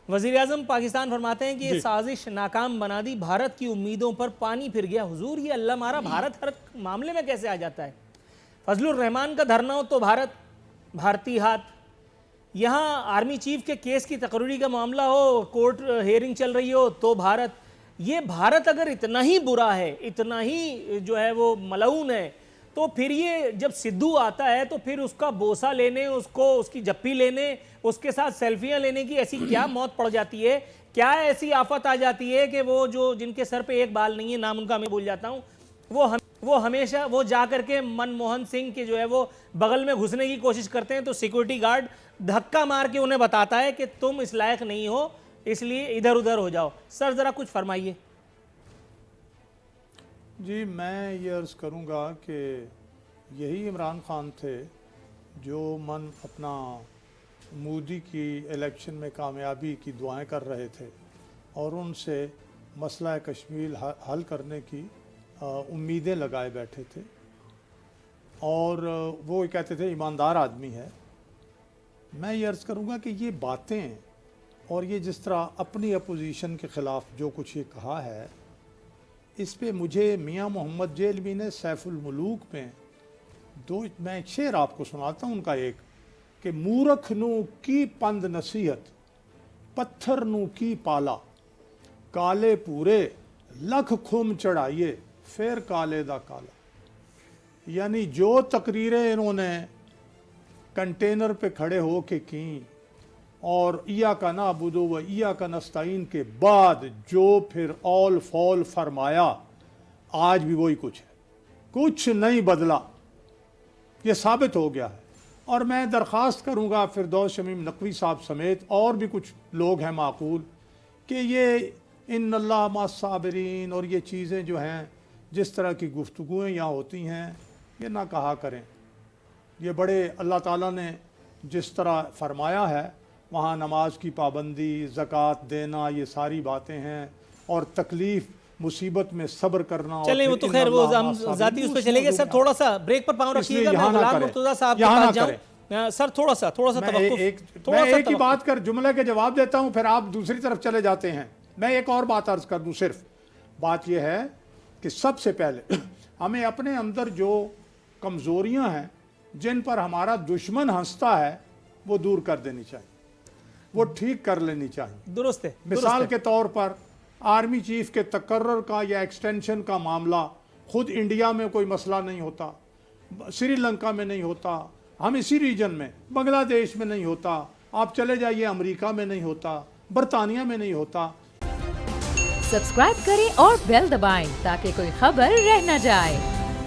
وزیراعظم پاکستان فرماتے ہیں کہ یہ سازش ناکام بنا دی، بھارت کی امیدوں پر پانی پھر گیا۔ حضور یہ اللہ مارا بھارت ہر معاملے میں کیسے آ جاتا ہے؟ فضل الرحمان کا دھرنا ہو تو بھارت، بھارتی ہاتھ، یہاں آرمی چیف کے کیس کی تقرری کا معاملہ ہو، کورٹ ہیئرنگ چل رہی ہو تو بھارت۔ یہ بھارت اگر اتنا ہی برا ہے، اتنا ہی جو ہے وہ ملعون ہے، تو پھر یہ جب سدھو آتا ہے تو پھر اس کا بوسہ لینے، اس کی جپی لینے، اس کے ساتھ سیلفیاں لینے کی ایسی کیا موت پڑ جاتی ہے، کیا ایسی آفت آ جاتی ہے کہ وہ جو جن کے سر پہ ایک بال نہیں ہے، نام ان کا میں بھول جاتا ہوں، وہ ہمیشہ وہ جا کر کے منموہن سنگھ کے جو ہے وہ بغل میں گھسنے کی کوشش کرتے ہیں تو سیکورٹی گارڈ دھکا مار کے انہیں بتاتا ہے کہ تم اس لائق نہیں ہو، اس لیے ادھر ادھر ہو جاؤ۔ سر ذرا کچھ فرمائیے۔ جی میں یہ عرض کروں گا کہ یہی عمران خان تھے جو اپنا مودی کی الیکشن میں کامیابی کی دعائیں کر رہے تھے اور ان سے مسئلہ کشمیر حل کرنے کی امیدیں لگائے بیٹھے تھے، اور وہ کہتے تھے ایماندار آدمی ہے۔ میں یہ عرض کروں گا کہ یہ باتیں اور یہ جس طرح اپنی اپوزیشن کے خلاف جو کچھ یہ کہا ہے، اس پہ مجھے میاں محمد جیلوی نے سیف الملوک میں میں ایک شعر آپ کو سناتا ہوں ان کا، ایک کہ مورخ نو کی پند نصیحت، پتھر نو کی پالا، کالے پورے لکھ کھم چڑھائیے، پھر کالے دا کالا۔ یعنی جو تقریریں انہوں نے کنٹینر پہ کھڑے ہو کے کیں اور ایاک نعبد و ایاک نستعین کے بعد جو پھر اول فول فرمایا، آج بھی وہی کچھ ہے، کچھ نہیں بدلا، یہ ثابت ہو گیا ہے۔ اور میں درخواست کروں گا فردوس شمیم نقوی صاحب سمیت اور بھی کچھ لوگ ہیں معقول کہ یہ ان اللہ مع الصابرین اور یہ چیزیں جو ہیں، جس طرح کی گفتگویں یہاں ہوتی ہیں، یہ نہ کہا کریں۔ یہ بڑے اللہ تعالیٰ نے جس طرح فرمایا ہے وہاں نماز کی پابندی، زکوٰۃ دینا، یہ ساری باتیں ہیں، اور تکلیف مصیبت میں صبر کرنا۔ چلیں وہ تو خیر وہ ہم ذاتی اس پہ چلے گئے۔ سر تھوڑا سا بریک پر پاؤں رکھیے گا، میں غلام مرتضیٰ صاحب کے پاس جاؤں۔ سر تھوڑا سا توقف، میں ایک ہی بات کر جملے کے جواب دیتا ہوں، پھر آپ دوسری طرف چلے جاتے ہیں۔ میں ایک اور بات عرض کر دوں، صرف بات یہ ہے کہ سب سے پہلے ہمیں اپنے اندر جو کمزوریاں ہیں، جن پر ہمارا دشمن ہنستا ہے، وہ دور کر دینی چاہیے، وہ ٹھیک کر لینی چاہیے۔ درست ہے۔ مثال کے طور پر آرمی چیف کے تقرر کا یا ایکسٹینشن کا معاملہ خود انڈیا میں کوئی مسئلہ نہیں ہوتا، سری لنکا میں نہیں ہوتا، ہم اسی ریجن میں بنگلہ دیش میں نہیں ہوتا، آپ چلے جائیے امریکہ میں نہیں ہوتا، برطانیہ میں نہیں ہوتا۔ سبسکرائب کریں اور بیل دبائیں تاکہ کوئی خبر رہ نہ جائے۔